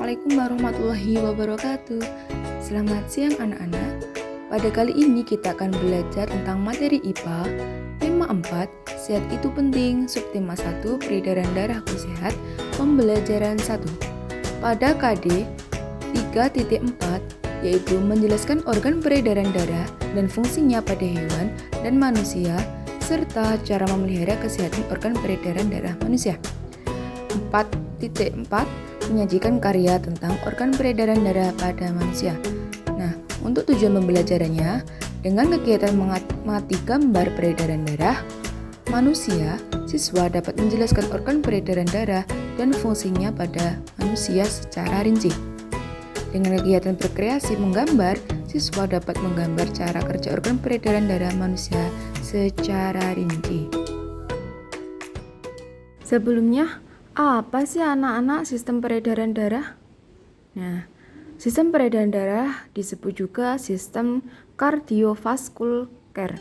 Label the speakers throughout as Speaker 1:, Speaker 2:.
Speaker 1: Assalamualaikum warahmatullahi wabarakatuh. Selamat siang anak-anak. Pada kali ini kita akan belajar tentang materi IPA. Tema 4, sehat itu penting. Subtema 1, peredaran darahku sehat. Pembelajaran 1. Pada KD 3.4, yaitu menjelaskan organ peredaran darah dan fungsinya pada hewan dan manusia, serta cara memelihara kesehatan organ peredaran darah manusia. 4.4 menyajikan karya tentang organ peredaran darah pada manusia. Nah, untuk tujuan pembelajarannya, dengan kegiatan mengamati gambar peredaran darah manusia, siswa dapat menjelaskan organ peredaran darah dan fungsinya pada manusia secara rinci. Dengan kegiatan berkreasi menggambar, siswa dapat menggambar cara kerja organ peredaran darah manusia secara rinci. Sebelumnya, apa sih anak-anak sistem peredaran darah? Nah, sistem peredaran darah disebut juga sistem kardiovaskuler,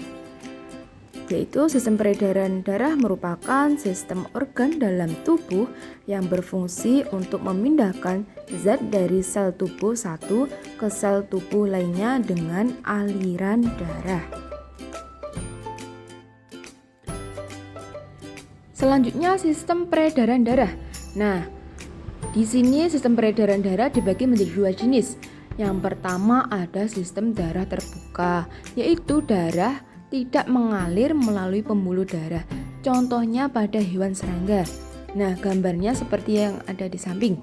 Speaker 1: yaitu sistem peredaran darah merupakan sistem organ dalam tubuh yang berfungsi untuk memindahkan zat dari sel tubuh satu ke sel tubuh lainnya dengan aliran darah. Selanjutnya sistem peredaran darah. Nah, di sini sistem peredaran darah dibagi menjadi dua jenis. Yang pertama ada sistem darah terbuka, yaitu darah tidak mengalir melalui pembuluh darah. Contohnya pada hewan serangga. Nah, gambarnya seperti yang ada di samping.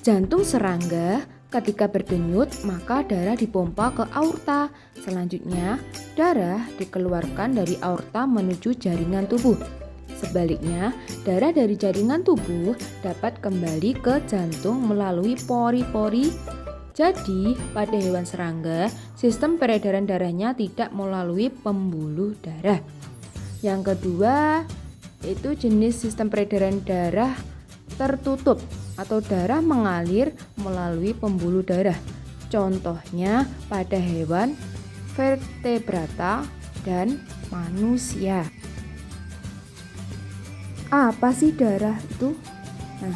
Speaker 1: Jantung serangga ketika berdenyut, maka darah dipompa ke aorta. Selanjutnya, darah dikeluarkan dari aorta menuju jaringan tubuh. Sebaliknya, darah dari jaringan tubuh dapat kembali ke jantung melalui pori-pori. Jadi, pada hewan serangga, sistem peredaran darahnya tidak melalui pembuluh darah. Yang kedua, yaitu jenis sistem peredaran darah tertutup atau darah mengalir melalui pembuluh darah. Contohnya pada hewan vertebrata dan manusia. Apa sih darah itu? Nah,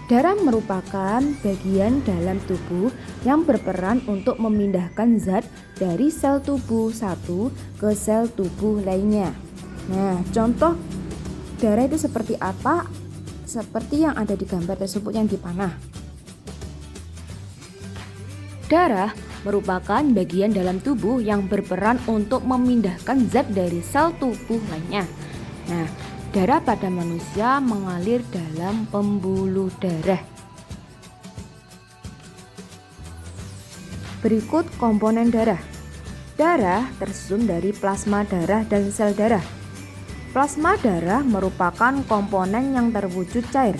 Speaker 1: darah merupakan bagian dalam tubuh yang berperan untuk memindahkan zat dari sel tubuh satu ke sel tubuh lainnya. Nah, contoh darah itu seperti apa? Seperti yang ada di gambar tersebut yang dipanah. Darah merupakan bagian dalam tubuh yang berperan untuk memindahkan zat dari sel tubuh lainnya. Nah, darah pada manusia mengalir dalam pembuluh darah. Berikut komponen darah. Darah tersusun dari plasma darah dan sel darah. Plasma darah merupakan komponen yang terwujud cair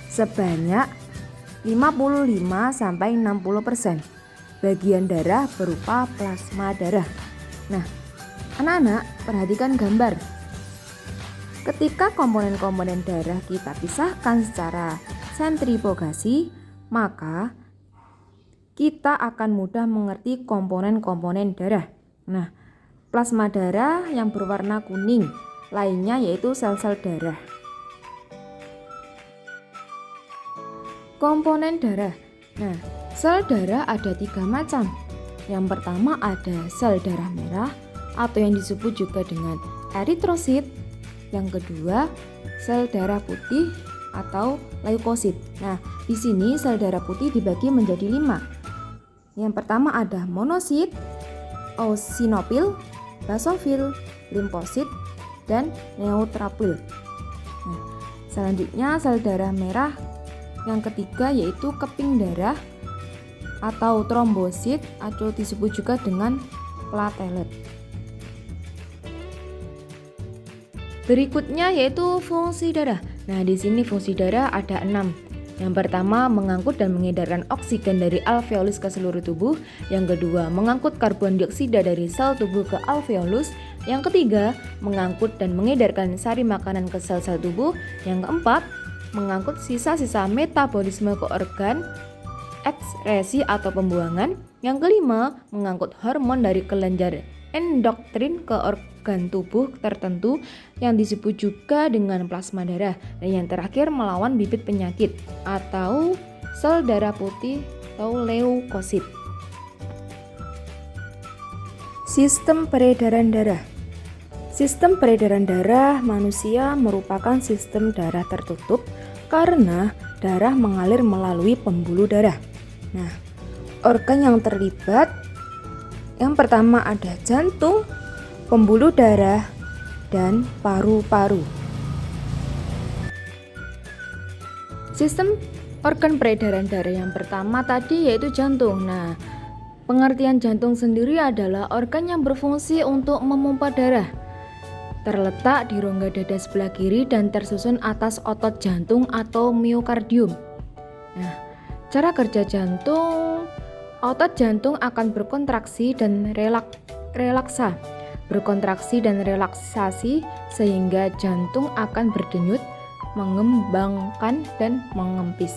Speaker 1: sebanyak 55-60%. Bagian darah berupa plasma darah. Nah, anak-anak perhatikan gambar. Ketika komponen-komponen darah kita pisahkan secara sentrifugasi, maka kita akan mudah mengerti komponen-komponen darah. Nah, plasma darah yang berwarna kuning, lainnya yaitu sel-sel darah. Komponen darah. Nah, sel darah ada 3 macam. Yang pertama ada sel darah merah atau yang disebut juga dengan eritrosit. Yang kedua, sel darah putih atau leukosit. Nah, di sini sel darah putih dibagi menjadi 5. Yang pertama ada monosit, eosinofil, basofil, limfosit, dan neutrofil. Nah, selanjutnya sel darah merah yang ketiga yaitu keping darah atau trombosit atau disebut juga dengan platelet. Berikutnya yaitu fungsi darah. Nah, di sini fungsi darah ada 6. Yang pertama, mengangkut dan mengedarkan oksigen dari alveolus ke seluruh tubuh. Yang kedua, mengangkut karbon dioksida dari sel tubuh ke alveolus. Yang ketiga, mengangkut dan mengedarkan sari makanan ke sel-sel tubuh. Yang keempat, mengangkut sisa-sisa metabolisme ke organ ekskresi atau pembuangan. Yang kelima, mengangkut hormon dari kelenjar endokrin ke organ tubuh tertentu yang disebut juga dengan plasma darah. Dan yang terakhir, melawan bibit penyakit atau sel darah putih atau leukosit. Sistem peredaran darah. Sistem peredaran darah manusia merupakan sistem darah tertutup karena darah mengalir melalui pembuluh darah. Nah, organ yang terlibat yang pertama ada jantung, pembuluh darah, dan paru-paru. Sistem organ peredaran darah yang pertama tadi yaitu jantung. Nah, pengertian jantung sendiri adalah organ yang berfungsi untuk memompa darah. Terletak di rongga dada sebelah kiri dan tersusun atas otot jantung atau miokardium. Nah, cara kerja jantung, otot jantung akan berkontraksi dan relaksa. Berkontraksi dan relaksasi sehingga jantung akan berdenyut, mengembangkan dan mengempis.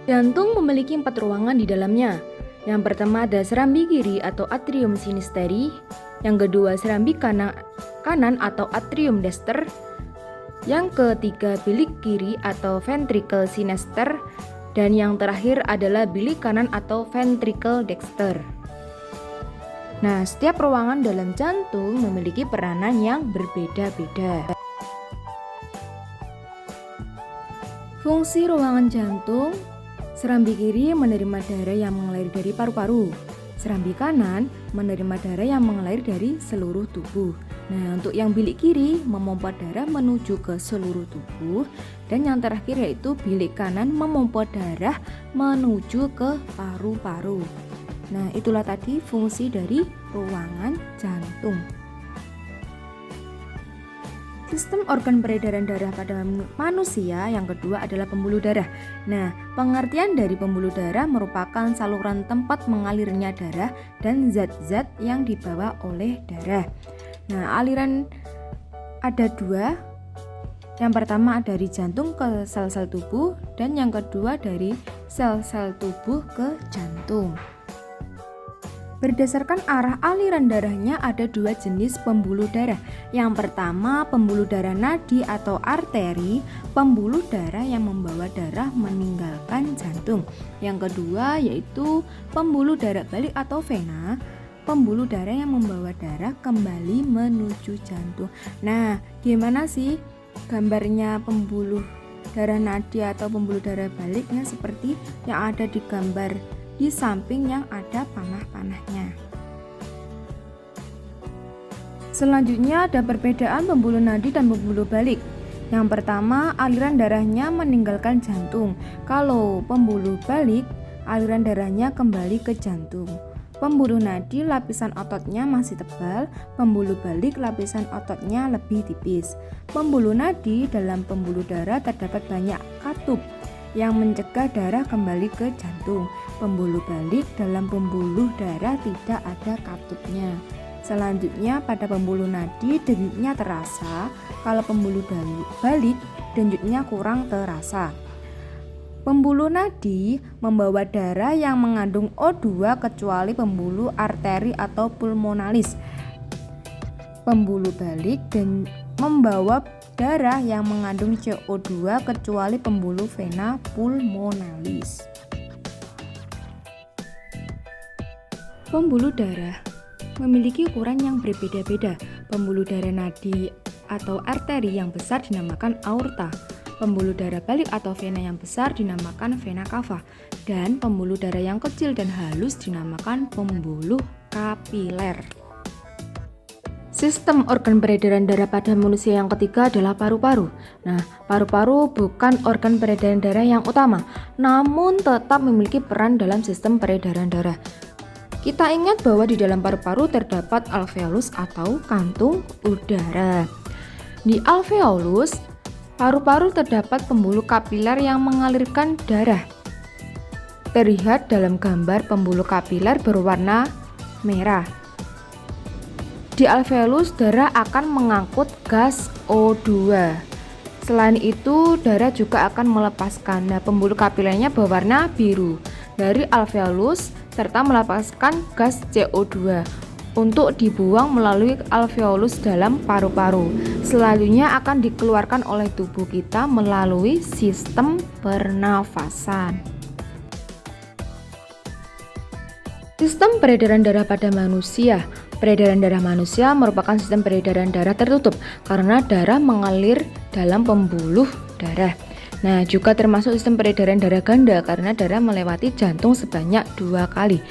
Speaker 1: Jantung memiliki 4 ruangan di dalamnya. Yang pertama ada serambi kiri atau atrium sinisteri, yang kedua serambi kanan atau atrium dexter, yang ketiga bilik kiri atau ventricle sinester, dan yang terakhir adalah bilik kanan atau ventricle dexter. Nah, setiap ruangan dalam jantung memiliki peranan yang berbeda-beda. Fungsi ruangan jantung: serambi kiri menerima darah yang mengalir dari paru-paru. Serambi kanan menerima darah yang mengalir dari seluruh tubuh. Nah, untuk yang bilik kiri memompa darah menuju ke seluruh tubuh. Dan yang terakhir yaitu bilik kanan memompa darah menuju ke paru-paru. Nah, itulah tadi fungsi dari ruangan jantung. Sistem organ peredaran darah pada manusia yang kedua adalah pembuluh darah. Nah, pengertian dari pembuluh darah merupakan saluran tempat mengalirnya darah dan zat-zat yang dibawa oleh darah. Nah, aliran ada 2. Yang pertama dari jantung ke sel-sel tubuh dan yang kedua dari sel-sel tubuh ke jantung. Berdasarkan arah aliran darahnya ada 2 jenis pembuluh darah. Yang pertama pembuluh darah nadi atau arteri, pembuluh darah yang membawa darah meninggalkan jantung. Yang kedua yaitu pembuluh darah balik atau vena, pembuluh darah yang membawa darah kembali menuju jantung. Nah, gimana sih gambarnya pembuluh darah nadi atau pembuluh darah baliknya seperti yang ada di gambar di samping yang ada panah-panahnya. Selanjutnya ada perbedaan pembuluh nadi dan pembuluh balik. Yang pertama, aliran darahnya meninggalkan jantung. Kalau pembuluh balik, aliran darahnya kembali ke jantung. Pembuluh nadi lapisan ototnya masih tebal, pembuluh balik lapisan ototnya lebih tipis. Pembuluh nadi dalam pembuluh darah terdapat banyak katup yang mencegah darah kembali ke jantung. Pembuluh balik dalam pembuluh darah tidak ada katupnya. Selanjutnya pada pembuluh nadi denyutnya terasa, kalau pembuluh balik denyutnya kurang terasa. Pembuluh nadi membawa darah yang mengandung O2 kecuali pembuluh arteri atau pulmonalis. Pembuluh balik dan membawa darah yang mengandung CO2 kecuali pembuluh vena pulmonalis. Pembuluh darah memiliki ukuran yang berbeda-beda. Pembuluh darah nadi atau arteri yang besar dinamakan aorta. Pembuluh darah balik atau vena yang besar dinamakan vena cava. Dan pembuluh darah yang kecil dan halus dinamakan pembuluh kapiler. Sistem organ peredaran darah pada manusia yang ketiga adalah paru-paru. Nah, paru-paru bukan organ peredaran darah yang utama, namun tetap memiliki peran dalam sistem peredaran darah. Kita ingat bahwa di dalam paru-paru terdapat alveolus atau kantung udara. Di alveolus, paru-paru terdapat pembuluh kapiler yang mengalirkan darah. Terlihat dalam gambar pembuluh kapiler berwarna merah. Di alveolus, darah akan mengangkut gas O2. Selain itu, darah juga akan melepaskan. Nah, pembuluh kapilernya berwarna biru dari alveolus serta melepaskan gas CO2. untuk dibuang melalui alveolus dalam paru-paru. Selanjutnya akan dikeluarkan oleh tubuh kita melalui sistem pernafasan. Sistem peredaran darah pada manusia. Peredaran darah manusia merupakan sistem peredaran darah tertutup karena darah mengalir dalam pembuluh darah. Nah, juga termasuk sistem peredaran darah ganda karena darah melewati jantung sebanyak 2 kali.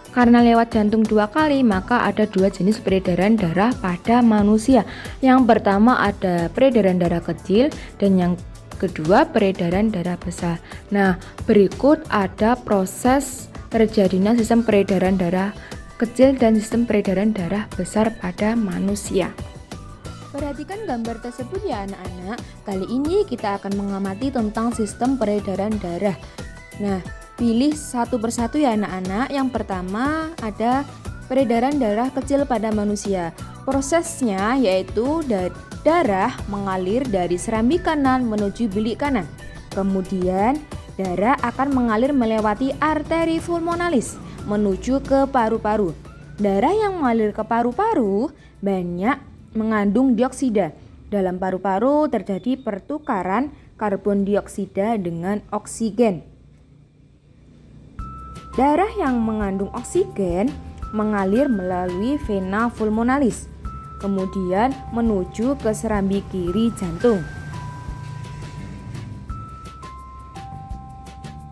Speaker 1: Karena lewat jantung 2 kali, maka ada 2 jenis peredaran darah pada manusia. Yang pertama ada peredaran darah kecil dan yang kedua peredaran darah besar. Nah, berikut ada proses terjadinya sistem peredaran darah kecil dan sistem peredaran darah besar pada manusia. Perhatikan gambar tersebut ya anak-anak. Kali ini kita akan mengamati tentang sistem peredaran darah. Nah, pilih satu persatu ya anak-anak. Yang pertama ada peredaran darah kecil pada manusia. Prosesnya yaitu darah mengalir dari serambi kanan menuju bilik kanan. Kemudian darah akan mengalir melewati arteri pulmonalis menuju ke paru-paru. Darah yang mengalir ke paru-paru banyak mengandung dioksida. Dalam paru-paru terjadi pertukaran karbon dioksida dengan oksigen. Darah yang mengandung oksigen mengalir melalui vena pulmonalis, kemudian menuju ke serambi kiri jantung.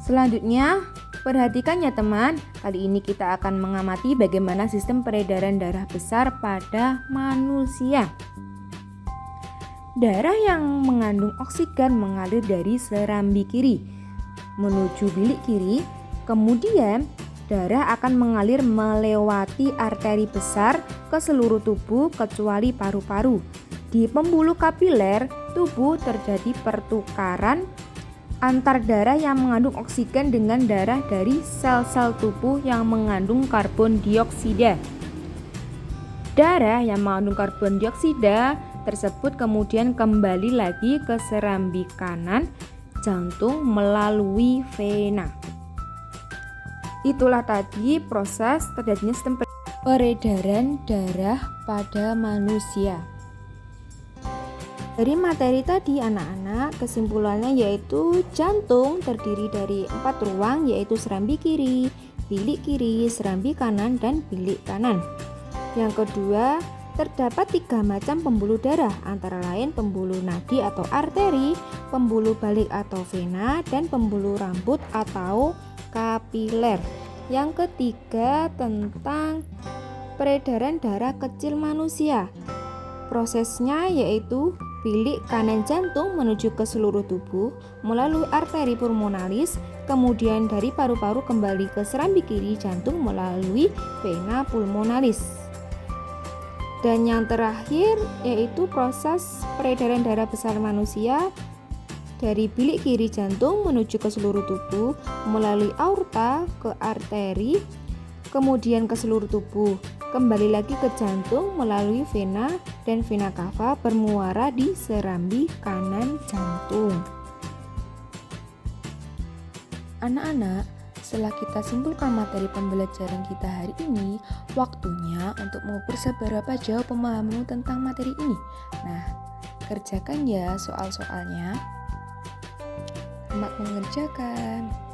Speaker 1: Selanjutnya, perhatikan ya teman, kali ini kita akan mengamati bagaimana sistem peredaran darah besar pada manusia. Darah yang mengandung oksigen mengalir dari serambi kiri menuju bilik kiri, kemudian darah akan mengalir melewati arteri besar ke seluruh tubuh kecuali paru-paru. Di pembuluh kapiler tubuh terjadi pertukaran antar darah yang mengandung oksigen dengan darah dari sel-sel tubuh yang mengandung karbon dioksida. Darah yang mengandung karbon dioksida tersebut kemudian kembali lagi ke serambi kanan jantung melalui vena. Itulah tadi proses terjadinya sistem peredaran darah pada manusia. Dari materi tadi anak-anak, kesimpulannya yaitu jantung terdiri dari 4 ruang yaitu serambi kiri, bilik kiri, serambi kanan, dan bilik kanan. Yang kedua, terdapat 3 macam pembuluh darah antara lain pembuluh nadi atau arteri, pembuluh balik atau vena, dan pembuluh rambut atau kapiler. Yang ketiga tentang peredaran darah kecil manusia. Prosesnya yaitu bilik kanan jantung menuju ke seluruh tubuh melalui arteri pulmonalis, kemudian dari paru-paru kembali ke serambi kiri jantung melalui vena pulmonalis. Dan yang terakhir yaitu proses peredaran darah besar manusia dari bilik kiri jantung menuju ke seluruh tubuh melalui aorta ke arteri, kemudian ke seluruh tubuh, kembali lagi ke jantung melalui vena, dan vena cava bermuara di serambi kanan jantung. Anak-anak, setelah kita simpulkan materi pembelajaran kita hari ini, waktunya untuk mengukur seberapa jauh pemahamanmu tentang materi ini. Nah, kerjakan ya soal-soalnya. Selamat mengerjakan.